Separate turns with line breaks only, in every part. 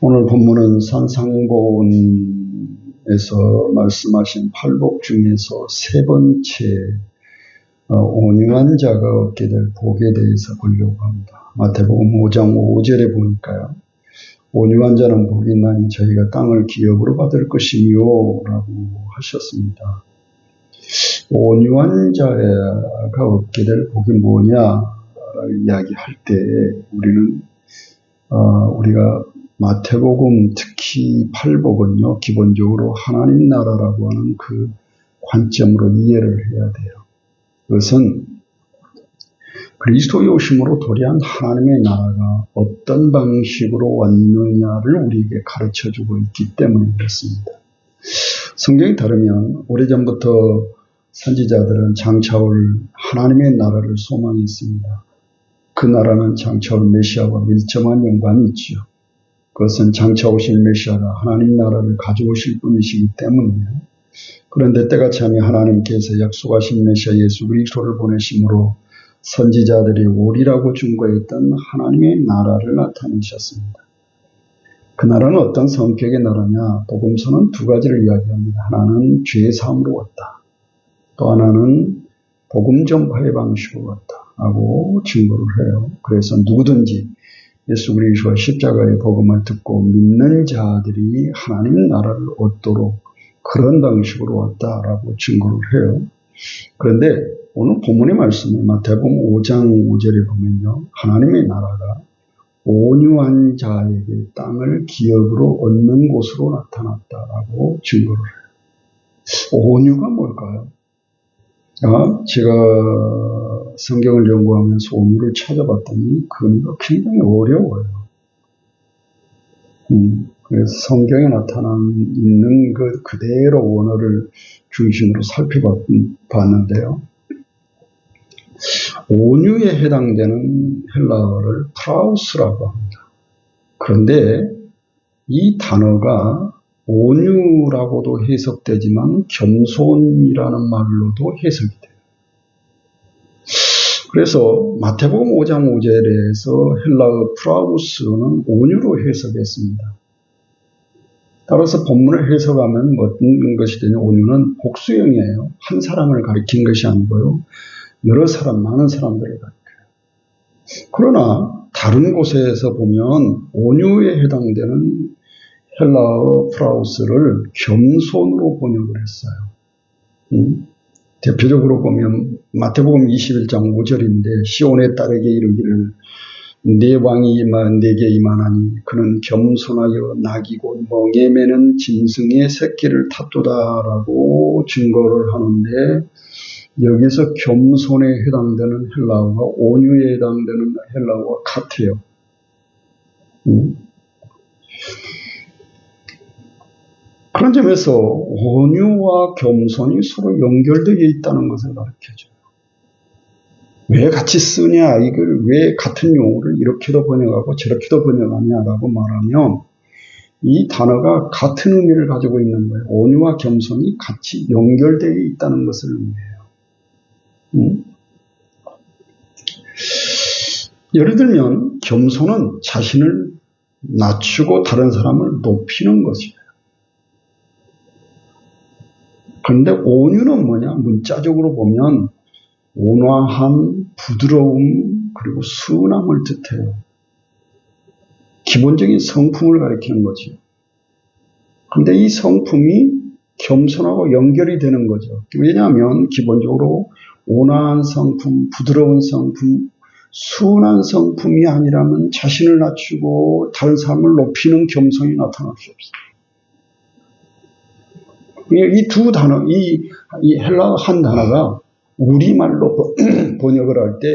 오늘 본문은 산상보훈에서 말씀하신 팔복 중에서 세 번째 온유한 자가 얻게 될 복에 대해서 보려고 합니다. 마태복음 5장 5절에 보니까요. 온유한 자는 복이 있나니 저희가 땅을 기업으로 받을 것이며 라고 하셨습니다. 온유한 자가 얻게 될 복이 뭐냐 이야기할 때 우리는 우리가 마태복음 특히 팔복은요, 기본적으로 하나님 나라라고 하는 그 관점으로 이해를 해야 돼요. 그것은 그리스도의 오심으로 도래한 하나님의 나라가 어떤 방식으로 왔느냐를 우리에게 가르쳐주고 있기 때문에 그렇습니다. 성경에 따르면 오래전부터 선지자들은 장차올 하나님의 나라를 소망했습니다. 그 나라는 장차올 메시아와 밀접한 연관이 있죠. 그것은 장차 오실 메시아가 하나님 나라를 가져오실 분이시기 때문이에요. 그런데 때가 참에 하나님께서 약속하신 메시아 예수 그리스도를 보내심으로 선지자들이 오리라고 증거했던 하나님의 나라를 나타내셨습니다. 그 나라는 어떤 성격의 나라냐? 복음서는 두 가지를 이야기합니다. 하나는 죄 사함으로 왔다. 또 하나는 복음 전파의 방식으로 왔다라고 증거를 해요. 그래서 누구든지 예수 그리스도와 십자가의 복음을 듣고 믿는 자들이 하나님 나라를 얻도록 그런 방식으로 왔다라고 증거를 해요. 그런데 오늘 본문의 말씀에 마태복음 5장 5절에 보면요. 하나님의 나라가 온유한 자에게 땅을 기업으로 얻는 곳으로 나타났다라고 증거를 해요. 온유가 뭘까요? 제가 성경을 연구하면서 온유를 찾아봤더니 그거 굉장히 어려워요. 그래서 성경에 있는 그 그대로 원어를 중심으로 살펴봤는데요. 온유에 해당되는 헬라어를 프라우스라고 합니다. 그런데 이 단어가 온유라고도 해석되지만 겸손이라는 말로도 해석이 돼요. 그래서 마태복음 5장 5절에서 헬라어 프라우스는 온유로 해석했습니다. 따라서 본문을 해석하면 어떤 것이 되냐? 온유는 복수형이에요. 한 사람을 가리킨 것이 아니고요. 여러 사람, 많은 사람들을 가리켜요. 그러나 다른 곳에서 보면 온유에 해당되는 헬라어 프라우스를 겸손으로 번역을 했어요. 대표적으로 보면 마태복음 21장 5절인데 시온의 딸에게 이르기를 네 왕이 내게 임하나니 그는 겸손하여 낙이 곧 멍에 매는 짐승의 새끼를 탔도다라고 증거를 하는데 여기서 겸손에 해당되는 헬라어가 온유에 해당되는 헬라어와 같아요. 그런 점에서 온유와 겸손이 서로 연결되어 있다는 것을 가르쳐줘요. 왜 같이 쓰냐, 이걸 왜 같은 용어를 이렇게도 번역하고 저렇게도 번역하냐라고 말하면 이 단어가 같은 의미를 가지고 있는 거예요. 온유와 겸손이 같이 연결되어 있다는 것을 의미해요. 예를 들면 겸손은 자신을 낮추고 다른 사람을 높이는 것이에요. 그런데 온유는 뭐냐? 문자적으로 보면 온화함, 부드러움, 그리고 순함을 뜻해요. 기본적인 성품을 가리키는 거죠. 그런데 이 성품이 겸손하고 연결이 되는 거죠. 왜냐하면 기본적으로 온화한 성품, 부드러운 성품, 순한 성품이 아니라면 자신을 낮추고 다른 사람을 높이는 겸손이 나타날 수 없어요. 이 두 단어, 이 헬라어 한 단어가 우리말로 번역을 할 때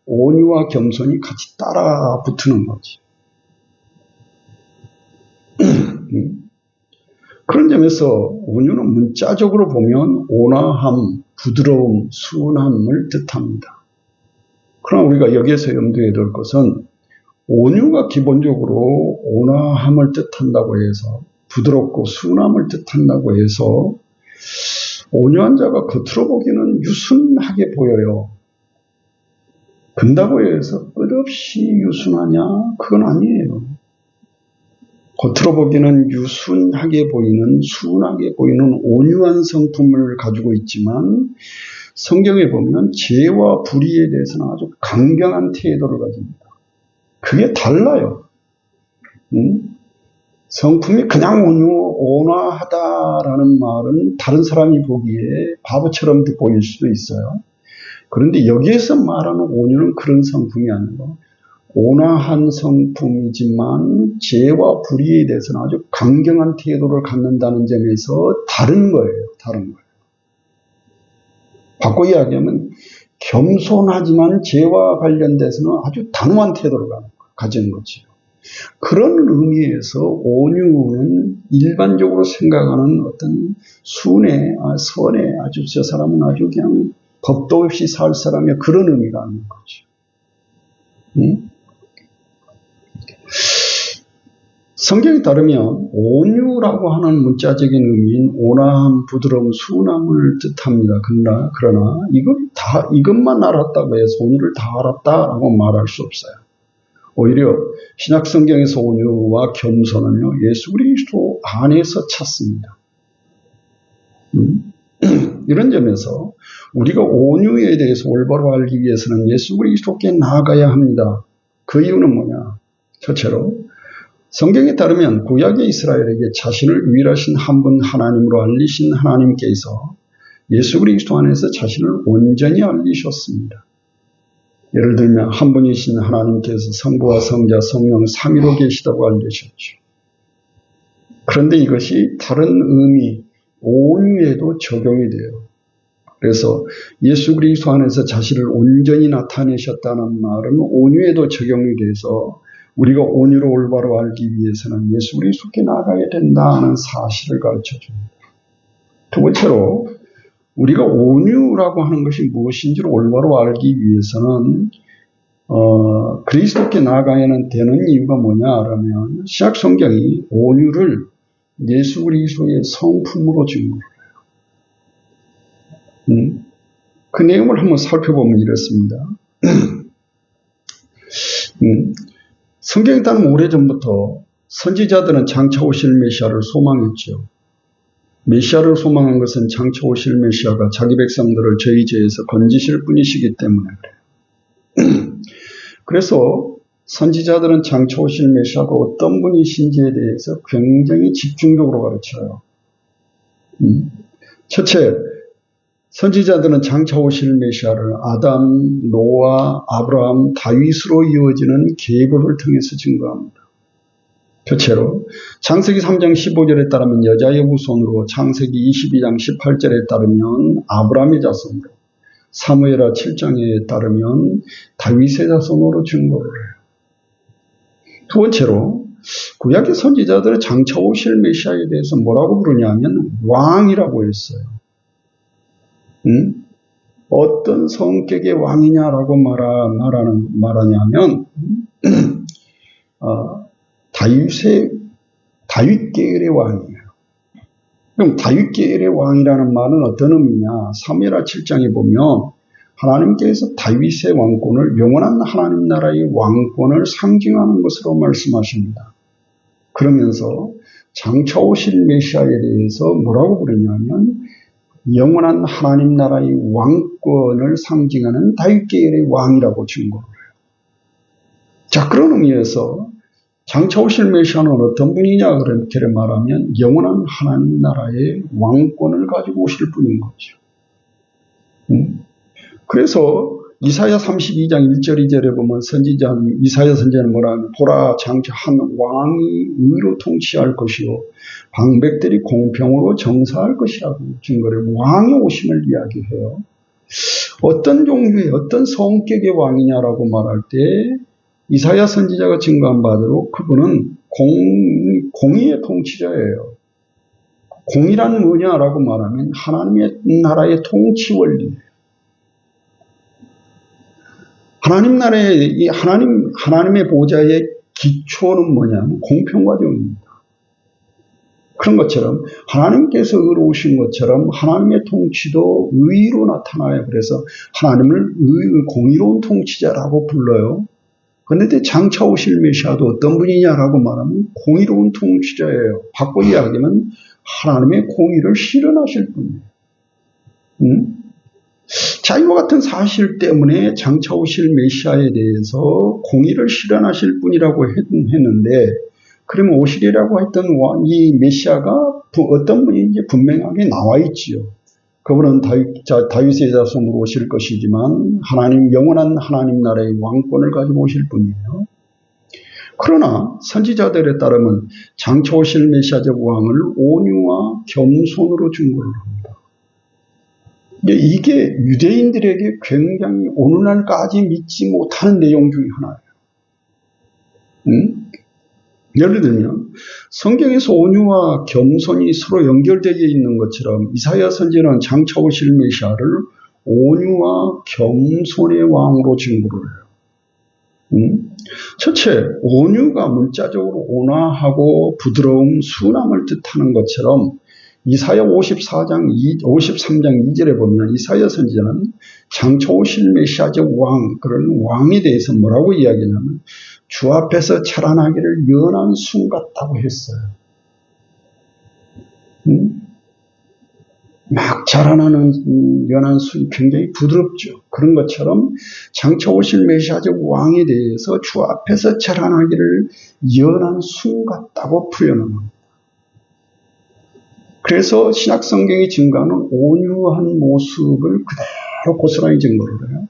온유와 겸손이 같이 따라 붙는 거지. 그런 점에서 온유는 문자적으로 보면 온화함, 부드러움, 순함을 뜻합니다. 그러나 우리가 여기에서 염두에 둘 것은 온유가 기본적으로 온화함을 뜻한다고 해서 부드럽고 순함을 뜻한다고 해서 온유한 자가 겉으로 보기에는 유순하게 보여요. 근다고 해서 끝없이 유순하냐? 그건 아니에요. 겉으로 보기에는 유순하게 보이는, 순하게 보이는 온유한 성품을 가지고 있지만 성경에 보면 죄와 불의에 대해서는 아주 강경한 태도를 가집니다. 그게 달라요. 성품이 그냥 온화하다라는 말은 다른 사람이 보기에 바보처럼 보일 수도 있어요. 그런데 여기에서 말하는 온유는 그런 성품이 아니고 온화한 성품이지만 죄와 불의에 대해서는 아주 강경한 태도를 갖는다는 점에서 다른 거예요. 다른 거예요. 바꿔 이야기하면 겸손하지만 죄와 관련돼서는 아주 단호한 태도를 가지는 거죠. 그런 의미에서 온유는 일반적으로 생각하는 어떤 순해, 선해, 아주 저 사람은 아주 그냥 법도 없이 살 사람의 그런 의미가 아닌 거죠. 성경에 따르면 온유라고 하는 문자적인 의미인 온화함, 부드러움, 순함을 뜻합니다. 그러나 이것만 알았다고 해서 온유를 다 알았다라고 말할 수 없어요. 오히려 신약 성경에서 온유와 겸손은요, 예수 그리스도 안에서 찾습니다. 이런 점에서 우리가 온유에 대해서 올바로 알기 위해서는 예수 그리스도께 나아가야 합니다. 그 이유는 뭐냐? 첫째로 성경에 따르면 구약의 이스라엘에게 자신을 유일하신 한 분 하나님으로 알리신 하나님께서 예수 그리스도 안에서 자신을 온전히 알리셨습니다. 예를 들면 한 분이신 하나님께서 성부와 성자, 성령 삼위로 계시다고 알려주셨죠. 그런데 이것이 다른 의미, 온유에도 적용이 돼요. 그래서 예수 그리스도 안에서 자신을 온전히 나타내셨다는 말은 온유에도 적용이 돼서 우리가 온유를 올바로 알기 위해서는 예수 그리스도께 나아가야 된다는 사실을 가르쳐줍니다. 두 번째로 우리가 온유라고 하는 것이 무엇인지를 올바로 알기 위해서는 그리스도께 나아가야 되는 이유가 뭐냐라면 신약 성경이 온유를 예수 그리스도의 성품으로 증거해요. 그 내용을 한번 살펴보면 이렇습니다. 성경에 따르면 오래전부터 선지자들은 장차 오실 메시아를 소망했죠. 메시아를 소망한 것은 장차 오실 메시아가 자기 백성들을 저희 죄에서 건지실 분이시기 때문에 그래요. 그래서 선지자들은 장차 오실 메시아가 어떤 분이신지에 대해서 굉장히 집중적으로 가르쳐요. 첫째, 선지자들은 장차 오실 메시아를 아담, 노아, 아브라함, 다윗으로 이어지는 계보를 통해서 증거합니다. 둘째로 창세기 3장 15절에 따르면 여자의 후손으로, 창세기 22장 18절에 따르면 아브라함의 자손으로, 사무엘하 7장에 따르면 다윗의 자손으로 증거를 해요. 두 번째로 구약의 선지자들은 장차 오실 메시아에 대해서 뭐라고 부르냐면 왕이라고 했어요. 어떤 성격의 왕이냐라고 말하냐면 다윗 계열의 왕이에요. 그럼 다윗 계열의 왕이라는 말은 어떤 의미냐? 사무엘하 7장에 보면 하나님께서 다윗의 왕권을, 영원한 하나님 나라의 왕권을 상징하는 것으로 말씀하십니다. 그러면서 장차 오실 메시아에 대해서 뭐라고 부르냐면 영원한 하나님 나라의 왕권을 상징하는 다윗 계열의 왕이라고 증거를 해요. 자, 그런 의미에서 장차 오실 메시아는 어떤 분이냐 그렇게 말하면 영원한 하나님 나라의 왕권을 가지고 오실 분인 거죠. 그래서 이사야 32장 1절 2절에 보면 이사야 선지자는 뭐라 하면 보라 장차 한 왕이 의로 통치할 것이요 방백들이 공평으로 정사할 것이라고 증거를 왕이 오심을 이야기해요. 어떤 종류의 어떤 성격의 왕이냐라고 말할 때 이사야 선지자가 증거한 바대로 그분은 공의의 통치자예요. 공의란 뭐냐라고 말하면 하나님의 나라의 통치 원리. 하나님 나라의 이 하나님의 보좌의 기초는 뭐냐면 공평과 정의입니다. 그런 것처럼 하나님께서 의로우신 것처럼 하나님의 통치도 의로 나타나요. 그래서 하나님을 공의로운 통치자라고 불러요. 그런데 장차 오실 메시아도 어떤 분이냐라고 말하면 공의로운 통치자예요. 바꿔 이야기하면 하나님의 공의를 실현하실 분이에요. 자, 이와 같은 사실 때문에 장차 오실 메시아에 대해서 공의를 실현하실 분이라고 했는데, 그러면 오시리라고 했던 이 메시아가 어떤 분인지 분명하게 나와 있지요. 그분은 다윗의 자손으로 오실 것이지만 영원한 하나님 나라의 왕권을 가지고 오실 분이에요. 그러나 선지자들에 따르면 장차 오실 메시아적 왕을 온유와 겸손으로 증거를 합니다. 이게 유대인들에게 굉장히 오늘날까지 믿지 못하는 내용 중에 하나예요. 예를 들면 성경에서 온유와 겸손이 서로 연결되어 있는 것처럼 이사야 선지자는 장차 오실 메시아를 온유와 겸손의 왕으로 증거를 해요. 첫째, 온유가 문자적으로 온화하고 부드러움, 순함을 뜻하는 것처럼 이사야 53장 2절에 보면 이사야 선지자는 장차 오실 메시아적 왕, 그런 왕에 대해서 뭐라고 이야기하냐면 주 앞에서 자라나기를 연한 순 같다고 했어요. 막 자라나는 연한 순 굉장히 부드럽죠. 그런 것처럼 장차 오실 메시아적 왕에 대해서 주 앞에서 자라나기를 연한 순 같다고 표현합니다. 그래서 신약 성경이 증거하는 온유한 모습을 그대로 고스란히 증거를 해요.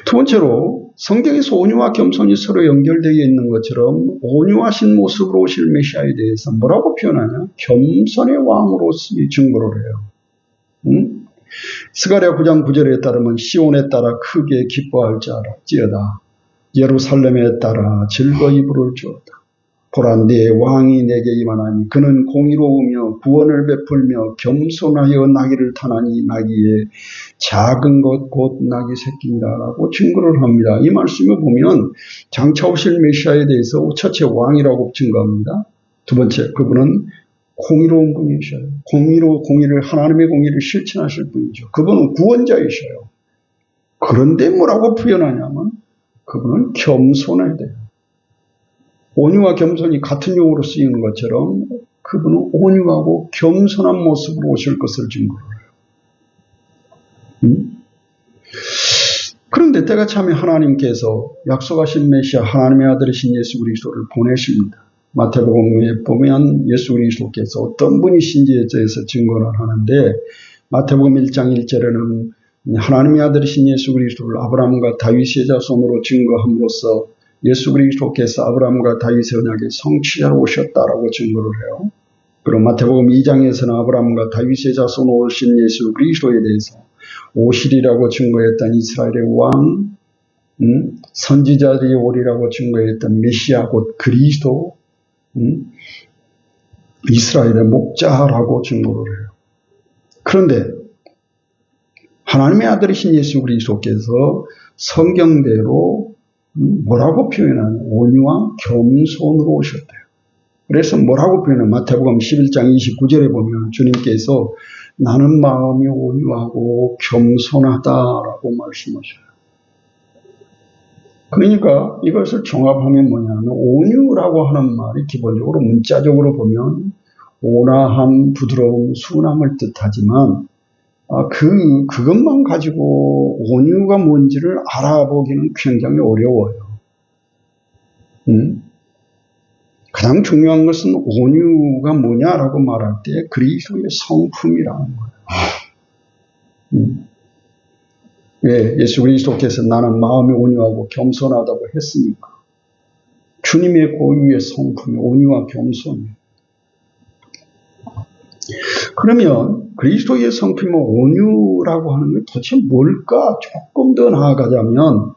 두 번째로 성경에서 온유와 겸손이 서로 연결되어 있는 것처럼 온유하신 모습으로 오실 메시아에 대해서 뭐라고 표현하냐? 겸손의 왕으로 증거를 해요. 스가랴 9장 9절에 따르면 시온에 따라 크게 기뻐할지어다. 예루살렘에 따라 즐거이 부를 지어다. 보라, 네 왕이 내게 임하나니 그는 공의로우며 구원을 베풀며 겸손하여 나귀를 타나니 나귀의 작은 것 곧 나귀 새끼니라라고 증거를 합니다. 이 말씀을 보면 장차 오실 메시아에 대해서 첫째 왕이라고 증거합니다. 두 번째, 그분은 공의로운 분이셔요. 공의를 하나님의 공의를 실천하실 분이죠. 그분은 구원자이셔요. 그런데 뭐라고 표현하냐면 그분은 겸손해야 돼요. 온유와 겸손이 같은 용어로 쓰이는 것처럼 그분은 온유하고 겸손한 모습으로 오실 것을 증거해요. 그런데 때가 차면 하나님께서 약속하신 메시아 하나님의 아들이신 예수 그리스도를 보내십니다. 마태복음에 보면 예수 그리스도께서 어떤 분이신지에 대해서 증거를 하는데 마태복음 1장 1절에는 하나님의 아들이신 예수 그리스도를 아브라함과 다윗의 자손으로 증거함으로써 예수 그리스도께서 아브라함과 다윗의 언약의 성취자로 오셨다라고 증거를 해요. 그리고 마태복음 2장에서는 아브라함과 다윗의 자손으로 오신 예수 그리스도에 대해서 오시리라고 증거했던 이스라엘의 왕, 선지자들이 오리라고 증거했던 메시아 곧 그리스도, 이스라엘의 목자라고 증거를 해요. 그런데 하나님의 아들이신 예수 그리스도께서 성경대로 뭐라고 표현하는 온유와 겸손으로 오셨대요. 그래서 뭐라고 표현하는 마태복음 11장 29절에 보면 주님께서 나는 마음이 온유하고 겸손하다라고 말씀하셔요. 그러니까 이것을 종합하면 뭐냐면 온유라고 하는 말이 기본적으로 문자적으로 보면 온화함, 부드러움, 순함을 뜻하지만 그것만 가지고 온유가 뭔지를 알아보기는 굉장히 어려워요. 가장 중요한 것은 온유가 뭐냐라고 말할 때 그리스도의 성품이라는 거예요. 왜 예수 그리스도께서 나는 마음이 온유하고 겸손하다고 했으니까 주님의 고유의 성품이 온유와 겸손이에요. 그러면 그리스도의 성품은 온유라고 하는 게 도대체 뭘까? 조금 더 나아가자면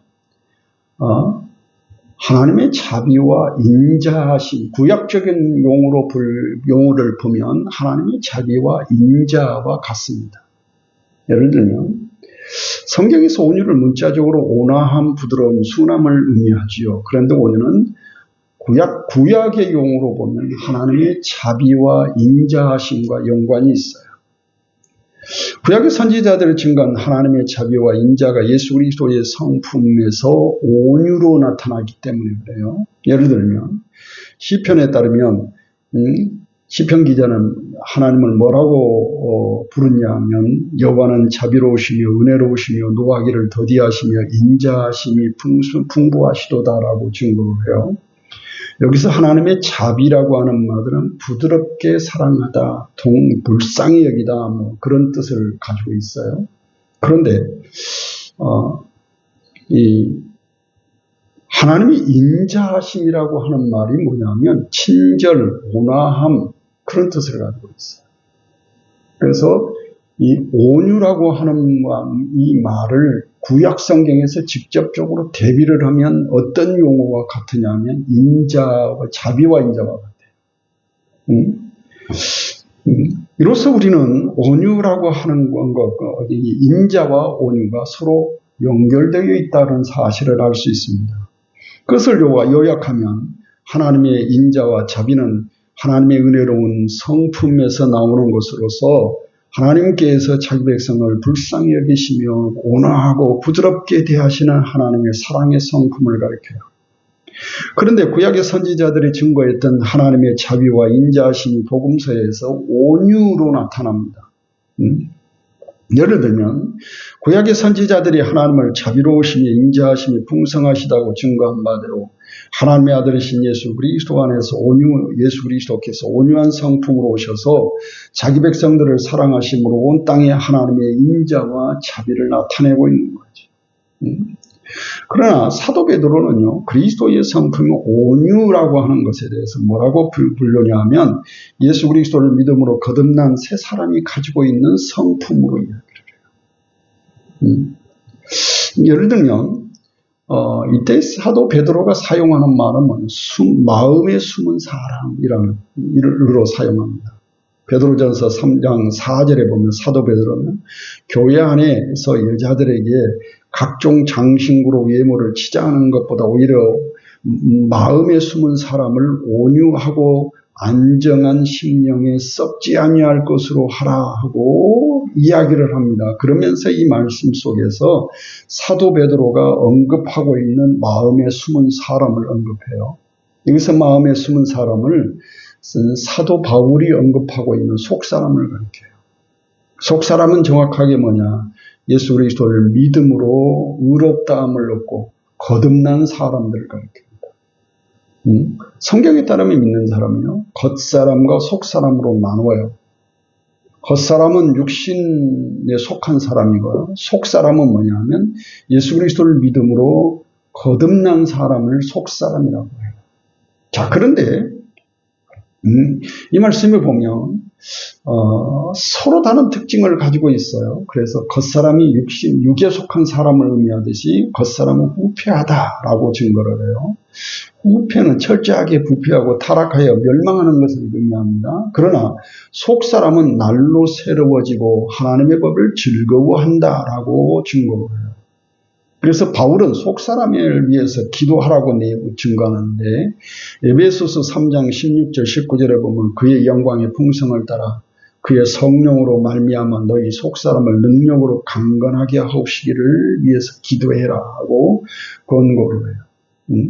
하나님의 자비와 인자하심, 구약적인 용어를 보면 하나님의 자비와 인자와 같습니다. 예를 들면 성경에서 온유를 문자적으로 온화함, 부드러움, 순함을 의미하지요. 그런데 온유는 구약의 용어로 보면 하나님의 자비와 인자하심과 연관이 있어요. 구약의 선지자들을 증거한 하나님의 자비와 인자가 예수 그리스도의 성품에서 온유로 나타나기 때문에 그래요. 예를 들면 시편에 따르면 시편 기자는 하나님을 뭐라고 부르냐면 여호와는 자비로우시며 은혜로우시며 노하기를 더디하시며 인자하심이 풍부하시도다라고 증거를 해요. 여기서 하나님의 자비라고 하는 말들은 부드럽게 사랑하다, 불쌍히 여기다 뭐 그런 뜻을 가지고 있어요. 그런데 이 하나님이 인자하심이라고 하는 말이 뭐냐면 친절, 온화함 그런 뜻을 가지고 있어요. 그래서 이 온유라고 하는 이 말을 구약 성경에서 직접적으로 대비를 하면 어떤 용어와 같으냐면 인자와 자비와 인자와 같아요. 이로써 우리는 온유라고 하는 것, 인자와 온유가 서로 연결되어 있다는 사실을 알 수 있습니다. 그것을 요약하면 하나님의 인자와 자비는 하나님의 은혜로운 성품에서 나오는 것으로서 하나님께서 자기 백성을 불쌍히 여기시며 온화하고 부드럽게 대하시는 하나님의 사랑의 성품을 가리켜요. 그런데 구약의 선지자들이 증거했던 하나님의 자비와 인자하심이 복음서에서 온유로 나타납니다. 예를 들면 구약의 선지자들이 하나님을 자비로우시며 인자하심이 풍성하시다고 증거한 바대로 하나님의 아들이신 예수 그리스도 안에서 예수 그리스도께서 온유한 성품으로 오셔서 자기 백성들을 사랑하심으로 온 땅에 하나님의 인자와 자비를 나타내고 있는 거죠. 그러나 사도 베드로는요, 그리스도의 성품이 온유라고 하는 것에 대해서 뭐라고 부르냐면 예수 그리스도를 믿음으로 거듭난 새 사람이 가지고 있는 성품으로 이야기를 해요. 예를 들면 이때 사도 베드로가 사용하는 말은 마음에 숨은 사람이라는 의로 사용합니다. 베드로전서 3장 4절에 보면 사도 베드로는 교회 안에서 여자들에게 각종 장신구로 외모를 치장하는 것보다 오히려 마음에 숨은 사람을 온유하고 안정한 심령에 썩지 아니할 것으로 하라 하고 이야기를 합니다. 그러면서 이 말씀 속에서 사도 베드로가 언급하고 있는 마음에 숨은 사람을 언급해요. 여기서 마음에 숨은 사람을 사도 바울이 언급하고 있는 속사람을 가리켜요. 속사람은 정확하게 뭐냐? 예수 그리스도를 믿음으로 의롭다함을 얻고 거듭난 사람들을 가리킵니다. 성경에 따르면 믿는 사람은요, 겉사람과 속사람으로 나누어요. 겉사람은 육신에 속한 사람이고요. 속사람은 뭐냐면 예수 그리스도를 믿음으로 거듭난 사람을 속사람이라고 해요. 자, 그런데 이 말씀을 보면 서로 다른 특징을 가지고 있어요. 그래서 겉사람이 육에 속한 사람을 의미하듯이 겉사람은 후패하다라고 증거를 해요. 후패는 철저하게 부패하고 타락하여 멸망하는 것을 의미합니다. 그러나 속사람은 날로 새로워지고 하나님의 법을 즐거워한다라고 증거를 해요. 그래서 바울은 속사람을 위해서 기도하라고 증거하는데 에베소서 3장 16절 19절에 보면 그의 영광의 풍성을 따라 그의 성령으로 말미암아 너희 속사람을 능력으로 강건하게 하시기를 위해서 기도해라 하고 권고를 해요.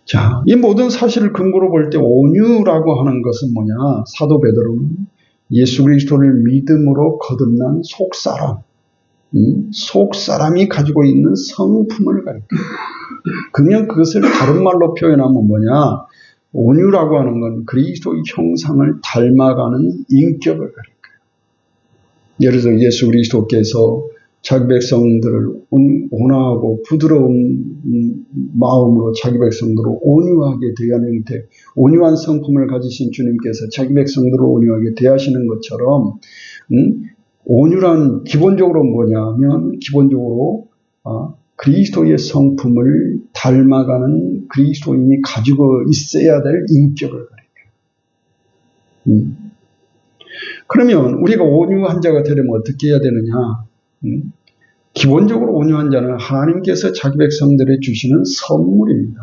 자, 이 모든 사실을 근거로 볼 때 온유라고 하는 것은 뭐냐? 사도 베드로는 예수 그리스도를 믿음으로 거듭난 속사람, 속사람이 가지고 있는 성품을 가리켜요. 그냥 그것을 다른 말로 표현하면 뭐냐? 온유라고 하는 건 그리스도의 형상을 닮아가는 인격을 가리켜요. 예를 들어 예수 그리스도께서 자기 백성들을 온화하고 부드러운 마음으로 자기 백성들을 온유하게 대하는 형태, 온유한 성품을 가지신 주님께서 자기 백성들을 온유하게 대하시는 것처럼 온유란 기본적으로 뭐냐면 기본적으로 그리스도의 성품을 닮아가는 그리스도인이 가지고 있어야 될 인격을 가리켜요. 그러면 우리가 온유한 자가 되려면 어떻게 해야 되느냐? 기본적으로 온유한 자는 하나님께서 자기 백성들에 주시는 선물입니다.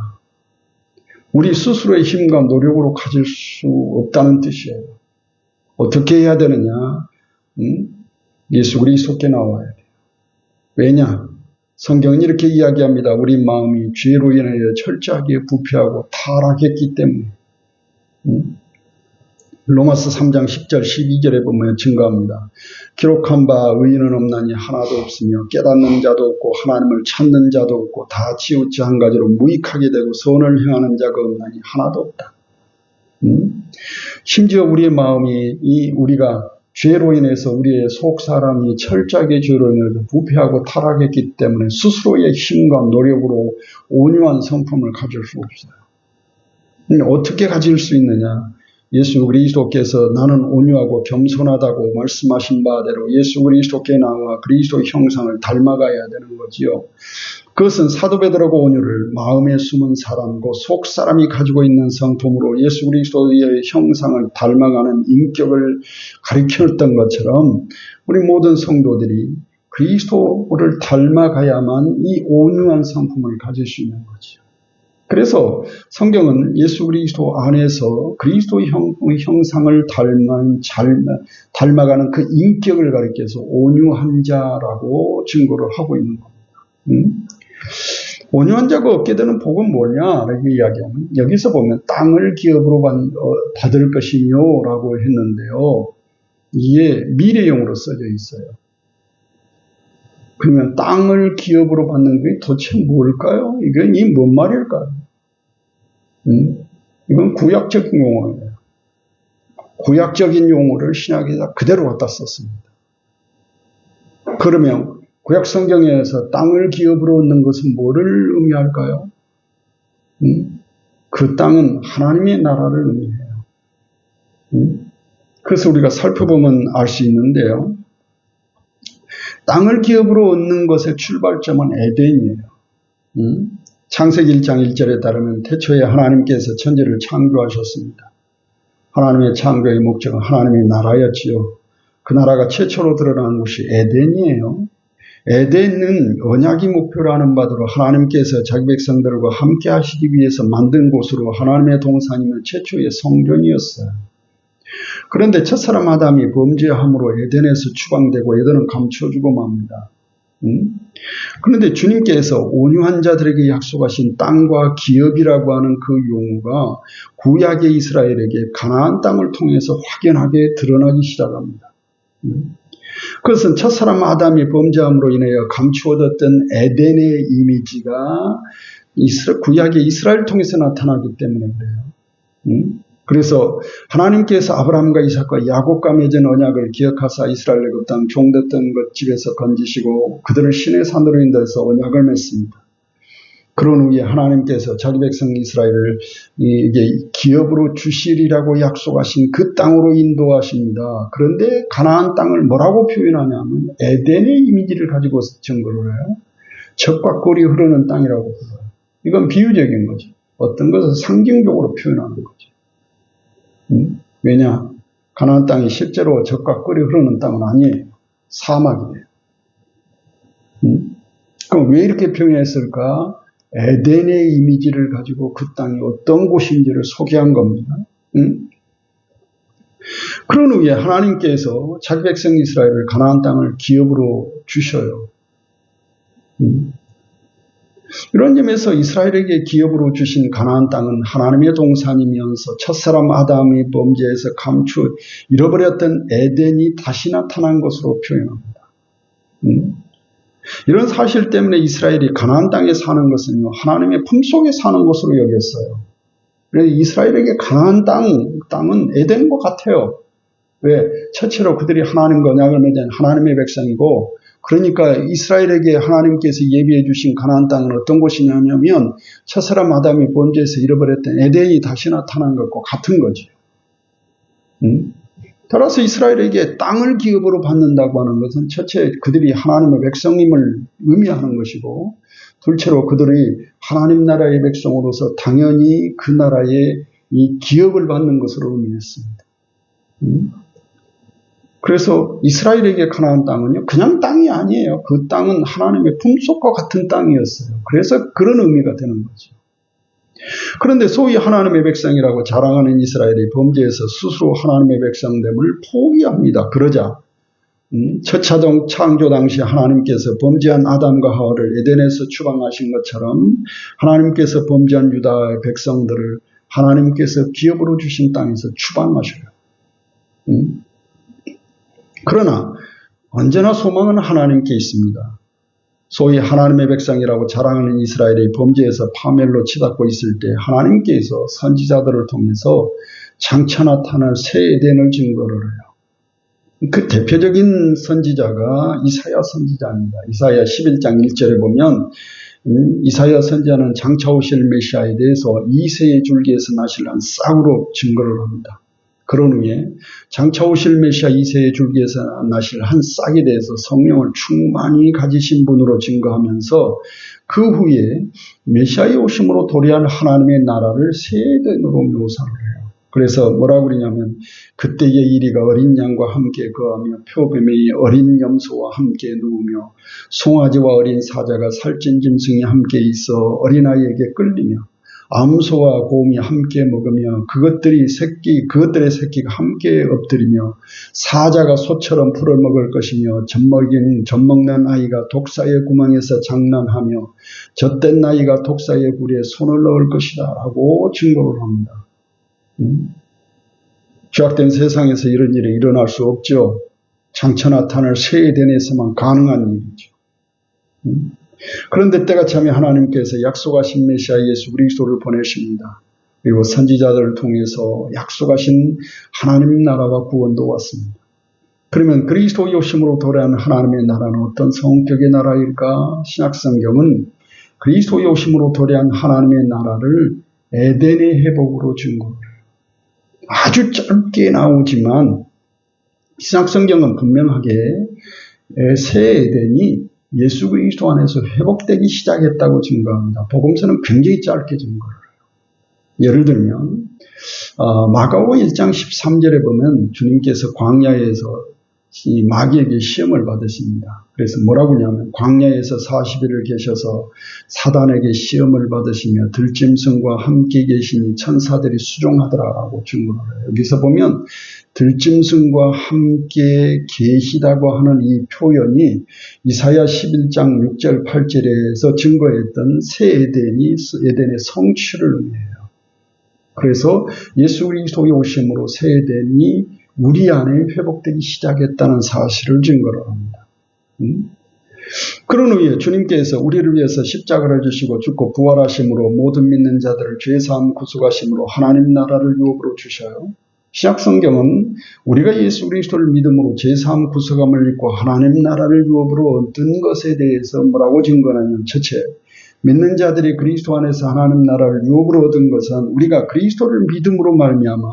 우리 스스로의 힘과 노력으로 가질 수 없다는 뜻이에요. 어떻게 해야 되느냐? 예수 그리스도께 나와야 돼요. 왜냐? 성경은 이렇게 이야기합니다. 우리 마음이 죄로 인하여 철저하게 부패하고 타락했기 때문에. 로마서 3장 10절 12절에 보면 증거합니다. 기록한 바 의인은 없나니 하나도 없으며 깨닫는 자도 없고 하나님을 찾는 자도 없고 다 치우쳐 한 가지로 무익하게 되고 선을 행하는 자가 없나니 하나도 없다. 심지어 우리의 마음이 우리가 죄로 인해서 우리의 속 사람이 철저하게 죄로 인해서 부패하고 타락했기 때문에 스스로의 힘과 노력으로 온유한 성품을 가질 수 없어요. 어떻게 가질 수 있느냐? 예수 그리스도께서 나는 온유하고 겸손하다고 말씀하신 바대로 예수 그리스도께 나와 그리스도의 형상을 닮아가야 되는 거지요. 그것은 사도 베드로가 온유를 마음에 숨은 사람, 그 속 사람이 가지고 있는 성품으로 예수 그리스도의 형상을 닮아가는 인격을 가르쳤던 것처럼 우리 모든 성도들이 그리스도를 닮아가야만 이 온유한 성품을 가질 수 있는 거죠. 그래서 성경은 예수 그리스도 안에서 그리스도의 형상을 닮아가는 그 인격을 가리켜서 온유한 자라고 증거를 하고 있는 겁니다. 온유한 자가 얻게 되는 복은 뭐냐? 이렇게 이야기하면 여기서 보면 땅을 기업으로 받을 것이며 라고 했는데요. 이게 미래형으로 써져 있어요. 그러면 땅을 기업으로 받는 게 도대체 뭘까요? 이건 뭔 말일까요? 이건 구약적인 용어예요. 구약적인 용어를 신약에다 그대로 갖다 썼습니다. 그러면 구약 성경에서 땅을 기업으로 얻는 것은 뭐를 의미할까요? 그 땅은 하나님의 나라를 의미해요. 그래서 우리가 살펴보면 알 수 있는데요. 땅을 기업으로 얻는 것의 출발점은 에덴이에요. 창세기 1장 1절에 따르면 태초에 하나님께서 천지를 창조하셨습니다. 하나님의 창조의 목적은 하나님의 나라였지요. 그 나라가 최초로 드러난 곳이 에덴이에요. 에덴은 언약이 목표로 하는 바대로 하나님께서 자기 백성들과 함께 하시기 위해서 만든 곳으로 하나님의 동산이며 최초의 성전이었어요. 그런데 첫사람 아담이 범죄함으로 에덴에서 추방되고 에덴은 감춰주고 맙니다. 그런데 주님께서 온유한 자들에게 약속하신 땅과 기업이라고 하는 그 용어가 구약의 이스라엘에게 가나안 땅을 통해서 확연하게 드러나기 시작합니다. 그것은 첫사람 아담이 범죄함으로 인하여 감추어졌던 에덴의 이미지가 구약의 이스라엘을 통해서 나타나기 때문에 그래요. 그래서 하나님께서 아브라함과 이삭과 야곱과 맺은 언약을 기억하사 이스라엘 애굽 땅 종됐던 것 집에서 건지시고 그들을 신의 산으로 인도해서 언약을 맺습니다. 그런 후에 하나님께서 자기 백성 이스라엘을 이게 기업으로 주시리라고 약속하신 그 땅으로 인도하십니다. 그런데 가나안 땅을 뭐라고 표현하냐면 에덴의 이미지를 가지고 증거를 해요. 젖과 꿀이 흐르는 땅이라고 불러요. 이건 비유적인 거죠. 어떤 것을 상징적으로 표현하는 거죠. 왜냐? 가나안 땅이 실제로 젖과 꿀이 흐르는 땅은 아니에요. 사막이에요. 그럼 왜 이렇게 표현했을까? 에덴의 이미지를 가지고 그 땅이 어떤 곳인지를 소개한 겁니다. 그런 후에 하나님께서 자기 백성 이스라엘을 가나안 땅을 기업으로 주셔요. 이런 점에서 이스라엘에게 기업으로 주신 가나안 땅은 하나님의 동산이면서 첫사람 아담이 범죄에서 잃어버렸던 에덴이 다시 나타난 것으로 표현합니다. 이런 사실 때문에 이스라엘이 가나안 땅에 사는 것은요, 하나님의 품속에 사는 것으로 여겼어요. 그래서 이스라엘에게 가나안 땅은 에덴과 같아요. 왜? 첫째로 그들이 하나님과 언약을 맺은 하나님의 백성이고, 그러니까 이스라엘에게 하나님께서 예비해 주신 가나안 땅은 어떤 곳이냐면 첫사람 아담이 범죄에서 잃어버렸던 에덴이 다시 나타난 것과 같은 거죠. 따라서 이스라엘에게 땅을 기업으로 받는다고 하는 것은 첫째 그들이 하나님의 백성임을 의미하는 것이고, 둘째로 그들이 하나님 나라의 백성으로서 당연히 그 나라의 이 기업을 받는 것으로 의미했습니다. 그래서 이스라엘에게 가나안 땅은요, 그냥 땅이 아니에요. 그 땅은 하나님의 품속과 같은 땅이었어요. 그래서 그런 의미가 되는 거죠. 그런데 소위 하나님의 백성이라고 자랑하는 이스라엘이 범죄에서 스스로 하나님의 백성됨을 포기합니다. 그러자 첫 창조 당시 하나님께서 범죄한 아담과 하와를 에덴에서 추방하신 것처럼 하나님께서 범죄한 유다의 백성들을 하나님께서 기업으로 주신 땅에서 추방하셔요. 그러나 언제나 소망은 하나님께 있습니다. 소위 하나님의 백성이라고 자랑하는 이스라엘이 범죄에서 파멸로 치닫고 있을 때 하나님께서 선지자들을 통해서 장차 나타날 새 에덴을 증거를 해요. 그 대표적인 선지자가 이사야 선지자입니다. 이사야 11장 1절에 보면 이사야 선지자는 장차 오실 메시아에 대해서 이새의 줄기에서 나실 한 싹으로 증거를 합니다. 그런 후에 장차 오실 메시아 이새의 줄기에서 나실 한 싹에 대해서 성령을 충만히 가지신 분으로 증거하면서 그 후에 메시아의 오심으로 도래할 하나님의 나라를 새 에덴으로 묘사를 해요. 그래서 뭐라고 그러냐면 그때의 이리가 어린 양과 함께 거하며 표범이 어린 염소와 함께 누우며 송아지와 어린 사자가 살찐 짐승이 함께 있어 어린아이에게 끌리며 암소와 곰이 함께 먹으며 그것들의 새끼가 함께 엎드리며 사자가 소처럼 풀을 먹을 것이며 젖먹는 아이가 독사의 구멍에서 장난하며 젖된 아이가 독사의 굴에 손을 넣을 것이다 라고 증거를 합니다. 죄악된 세상에서 이런 일이 일어날 수 없죠. 장차 나타날 새 에덴에서만 가능한 일이죠. 그런데 때가 차면 하나님께서 약속하신 메시아 예수 그리스도를 보내십니다. 그리고 선지자들을 통해서 약속하신 하나님 나라와 구원도 왔습니다. 그러면 그리스도의 오심으로 도래한 하나님의 나라는 어떤 성격의 나라일까? 신약성경은 그리스도의 오심으로 도래한 하나님의 나라를 에덴의 회복으로 증거해요. 아주 짧게 나오지만 신약성경은 분명하게 새 에덴이 예수 그리스도 안에서 회복되기 시작했다고 증거합니다. 복음서는 굉장히 짧게 증거를 해요. 예를 들면 마가복음 1장 13절에 보면 주님께서 광야에서 이 마귀에게 시험을 받으십니다. 그래서 뭐라고 하냐면 광야에서 40일을 계셔서 사단에게 시험을 받으시며 들짐승과 함께 계시니 천사들이 수종하더라라고 증거를 해요. 여기서 보면 들짐승과 함께 계시다고 하는 이 표현이 이사야 11장 6절 8절에서 증거했던 새 에덴의 성취를 의미해요. 그래서 예수 그리스도의 오심으로 새 에덴이 우리 안에 회복되기 시작했다는 사실을 증거를 합니다. 그런 후에 주님께서 우리를 위해서 십자가를 지시고 죽고 부활하심으로 모든 믿는 자들을 죄사함 구속하심으로 하나님 나라를 유업으로 주셔요. 신약성경은 우리가 예수 그리스도를 믿음으로 죄사함 구속함을 입고 하나님 나라를 유업으로 얻은 것에 대해서 뭐라고 증거하냐면 첫째, 믿는 자들이 그리스도 안에서 하나님 나라를 유업으로 얻은 것은 우리가 그리스도를 믿음으로 말미암아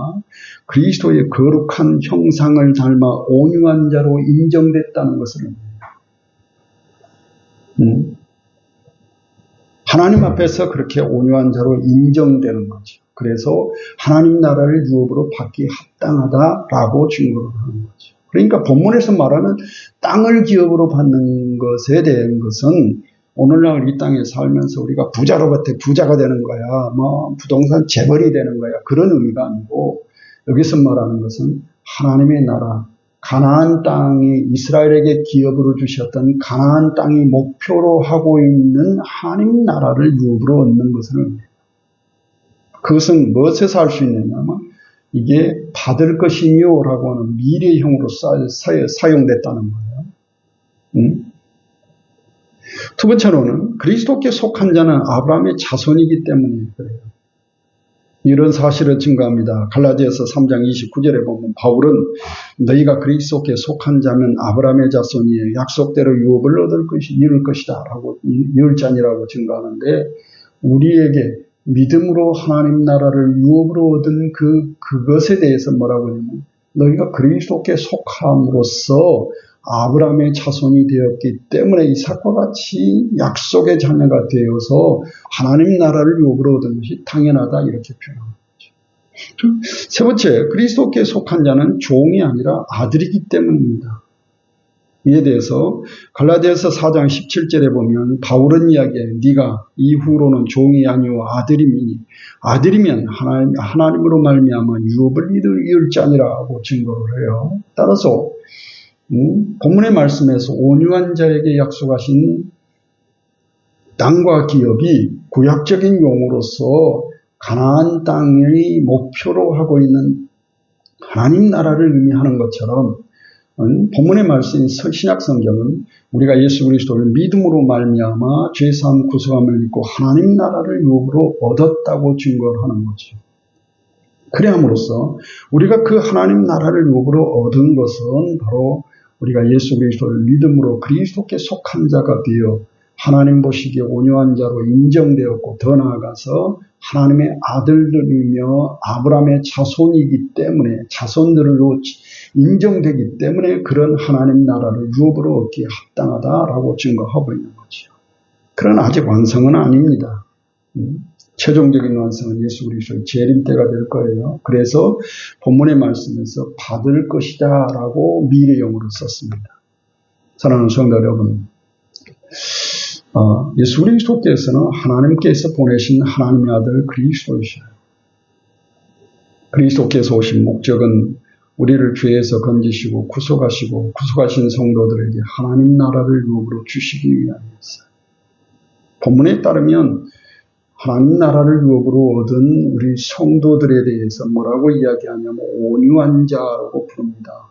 그리스도의 거룩한 형상을 닮아 온유한 자로 인정됐다는 것을 의미해요. 하나님 앞에서 그렇게 온유한 자로 인정되는 거죠. 그래서 하나님 나라를 유업으로 받기 합당하다라고 증거를 하는 거죠. 그러니까 본문에서 말하는 땅을 기업으로 받는 것에 대한 것은 오늘날 이 땅에 살면서 우리가 부자가 되는 거야, 부동산 재벌이 되는 거야, 그런 의미가 아니고 여기서 말하는 것은 하나님의 나라, 가나안 땅이 이스라엘에게 기업으로 주셨던 가나안 땅이 목표로 하고 있는 하나님 나라를 유업으로 얻는 것을 의미해요. 그것은 무엇에서 할 수 있느냐면 이게 받을 것이며라고 하는 미래형으로 사용됐다는 거예요. 두 번째로는 그리스도께 속한 자는 아브라함의 자손이기 때문에 그래요. 이런 사실을 증거합니다. 갈라디아서 3장 29절에 보면 바울은 너희가 그리스도께 속한 자면 아브라함의 자손이에요. 약속대로 유업을 이룰 것이다 라고 이룰 자니라고 증거하는데 우리에게 믿음으로 하나님 나라를 유업으로 얻은 그것에 대해서 뭐라고 하냐면 너희가 그리스도께 속함으로써 아브라함의 자손이 되었기 때문에 이삭과 같이 약속의 자녀가 되어서 하나님 나라를 유업으로 얻은 것이 당연하다 이렇게 표현하는 거죠. 세 번째, 그리스도께 속한 자는 종이 아니라 아들이기 때문입니다. 이에 대해서 갈라디아서 4장 17절에 보면 바울은 이야기해 네가 이후로는 종이 아니오 아들이니 아들이면 하나님으로 말미암아 유업을 이룰 자니라고 증거를 해요. 따라서 본문의 말씀에서 온유한 자에게 약속하신 땅과 기업이 구약적인 용어로서 가나안 땅의 목표로 하고 있는 하나님 나라를 의미하는 것처럼 본문의 말씀인 신약 성경은 우리가 예수 그리스도를 믿음으로 말미암아 죄사함 구속함을 믿고 하나님 나라를 유업으로 얻었다고 증거하는 거죠. 그래함으로써 우리가 그 하나님 나라를 유업으로 얻은 것은 바로 우리가 예수 그리스도를 믿음으로 그리스도께 속한 자가 되어 하나님 보시기에 온유한 자로 인정되었고 더 나아가서 하나님의 아들들이며 아브라함의 자손이기 때문에 자손들로 인정되기 때문에 그런 하나님 나라를 유업으로 얻기에 합당하다라고 증거하고 있는 거죠. 그러나 아직 완성은 아닙니다. 최종적인 완성은 예수 그리스도의 재림 때가 될 거예요. 그래서 본문의 말씀에서 받을 것이다 라고 미래형으로 썼습니다. 사랑하는 성도 여러분, 예수 그리스도께서는 하나님께서 보내신 하나님의 아들 그리스도이셔요. 그리스도께서 오신 목적은 우리를 죄에서 건지시고 구속하시고 구속하신 성도들에게 하나님 나라를 유업으로 주시기 위함이었어요. 본문에 따르면 하나님 나라를 유업으로 얻은 우리 성도들에 대해서 뭐라고 이야기하냐면 온유한 자라고 부릅니다.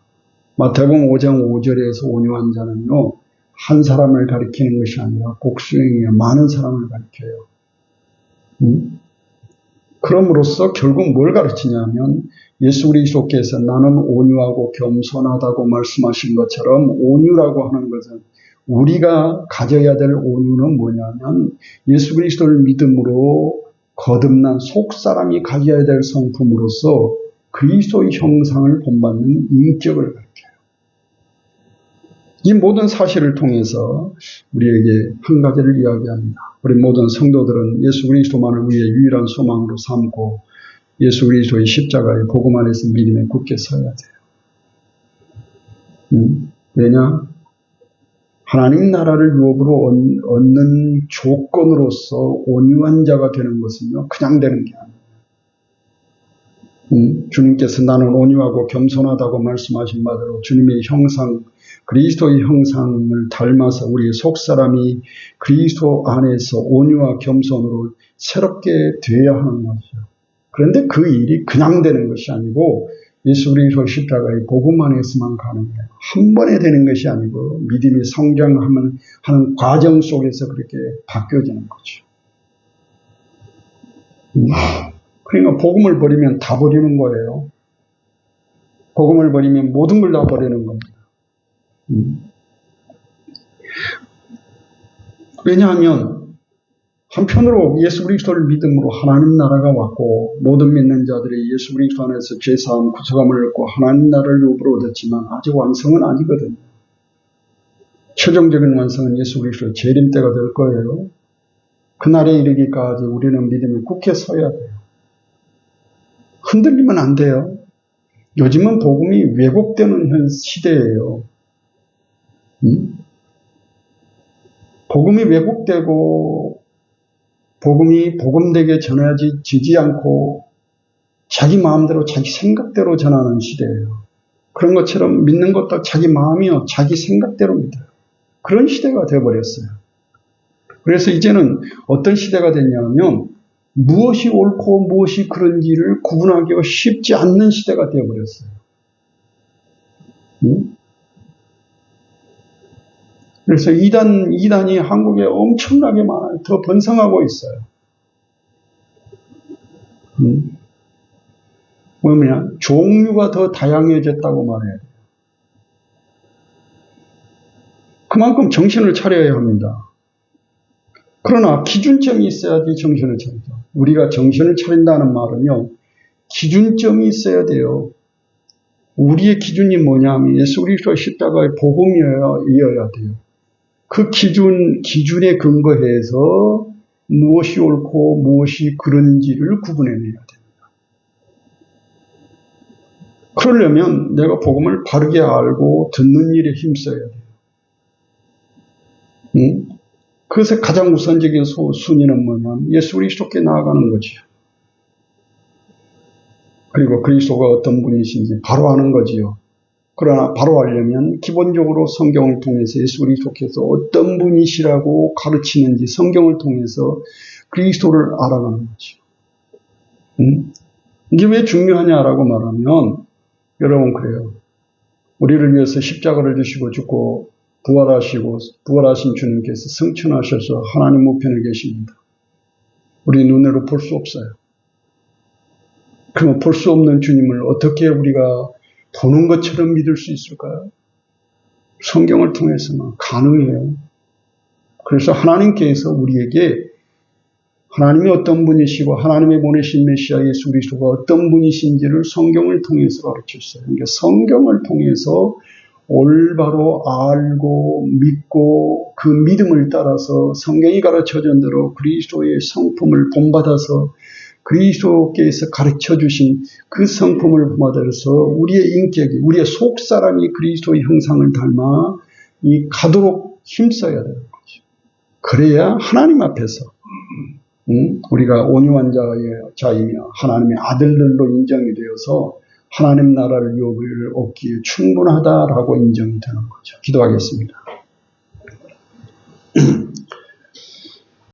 마태복음 5장 5절에서 온유한 자는요, 한 사람을 가리키는 것이 아니라 복수행이에요. 많은 사람을 가리켜요. 그럼으로써 결국 뭘 가르치냐면 예수 그리스도께서 나는 온유하고 겸손하다고 말씀하신 것처럼 온유라고 하는 것은 우리가 가져야 될 온유는 뭐냐면 예수 그리스도를 믿음으로 거듭난 속사람이 가져야 될 성품으로서 그리스도의 형상을 본받는 인격을 가르쳐요. 이 모든 사실을 통해서 우리에게 한 가지를 이야기합니다. 우리 모든 성도들은 예수 그리스도만을 우리의 유일한 소망으로 삼고 예수 그리스도의 십자가의 복음 안에서 믿음에 굳게 서야 돼요. 왜냐? 하나님 나라를 유업으로 얻는 조건으로서 온유한 자가 되는 것은요, 그냥 되는 게 아니에요. 주님께서 나는 온유하고 겸손하다고 말씀하신 바대로 주님의 형상, 그리스도의 형상을 닮아서 우리의 속사람이 그리스도 안에서 온유와 겸손으로 새롭게 되어야 하는 거죠. 그런데 그 일이 그냥 되는 것이 아니고 예수 그리스도 십자가의 복음 안에서만 가능해요. 한 번에 되는 것이 아니고 믿음이 성장하는 과정 속에서 그렇게 바뀌어지는 거죠. 그러니까 복음을 버리면 다 버리는 거예요. 복음을 버리면 모든 걸 다 버리는 겁니다. 왜냐하면 한편으로 예수 그리스도를 믿음으로 하나님 나라가 왔고 모든 믿는 자들이 예수 그리스도 안에서 죄사함, 구속함을 얻고 하나님 나라를 유업으로 얻었지만 아직 완성은 아니거든요. 최종적인 완성은 예수 그리스도의 재림 때가 될 거예요. 그날에 이르기까지 우리는 믿음에 굳게 서야 돼요. 흔들리면 안 돼요. 요즘은 복음이 왜곡되는 시대예요. 복음이 왜곡되고 복음이 복음되게 전해지지 않고 자기 마음대로 자기 생각대로 전하는 시대예요. 그런 것처럼 믿는 것도 자기 마음이요 자기 생각대로 믿어요. 그런 시대가 되어버렸어요. 그래서 이제는 어떤 시대가 됐냐면 무엇이 옳고 무엇이 그런지를 구분하기가 쉽지 않는 시대가 되어버렸어요. 그래서 이단이 한국에 엄청나게 많아요. 더 번성하고 있어요. 뭐냐? 종류가 더 다양해졌다고 말해요. 그만큼 정신을 차려야 합니다. 그러나 기준점이 있어야지 정신을 차리죠. 우리가 정신을 차린다는 말은요, 기준점이 있어야 돼요. 우리의 기준이 뭐냐면 예수 그리스도의 십자가의 복음이어야 돼요. 그 기준에 근거해서 무엇이 옳고 무엇이 그런지를 구분해내야 됩니다. 그러려면 내가 복음을 바르게 알고 듣는 일에 힘써야 돼요. 그래서 가장 우선적인 순위는 뭐냐면 예수 그리스도께 나아가는 거죠. 그리고 그리스도가 어떤 분이신지 바로 아는 거지요. 그러나 바로 알려면 기본적으로 성경을 통해서 예수 그리스도께서 어떤 분이시라고 가르치는지 성경을 통해서 그리스도를 알아가는 거죠. 이게 왜 중요하냐라고 말하면 여러분 그래요. 우리를 위해서 십자가를 지시고 죽고 부활하신 주님께서 승천하셔서 하나님 우편에 계십니다. 우리 눈으로 볼 수 없어요. 그러면 볼 수 없는 주님을 어떻게 우리가 보는 것처럼 믿을 수 있을까요? 성경을 통해서만 가능해요. 그래서 하나님께서 우리에게 하나님이 어떤 분이시고 하나님의 보내신 메시아 예수 그리스도가 어떤 분이신지를 성경을 통해서 가르쳤어요. 그러니까 성경을 통해서 올바로 알고 믿고 그 믿음을 따라서 성경이 가르쳐준 대로 그리스도의 성품을 본받아서 그리스도께서 가르쳐 주신 그 성품을 본받아서 우리의 인격이, 우리의 속사람이 그리스도의 형상을 닮아 가도록 힘써야 되는 거죠. 그래야 하나님 앞에서 우리가 온유한 자이며 하나님의 아들들로 인정이 되어서 하나님 나라를 유업을 얻기에 충분하다라고 인정이 되는 거죠. 기도하겠습니다.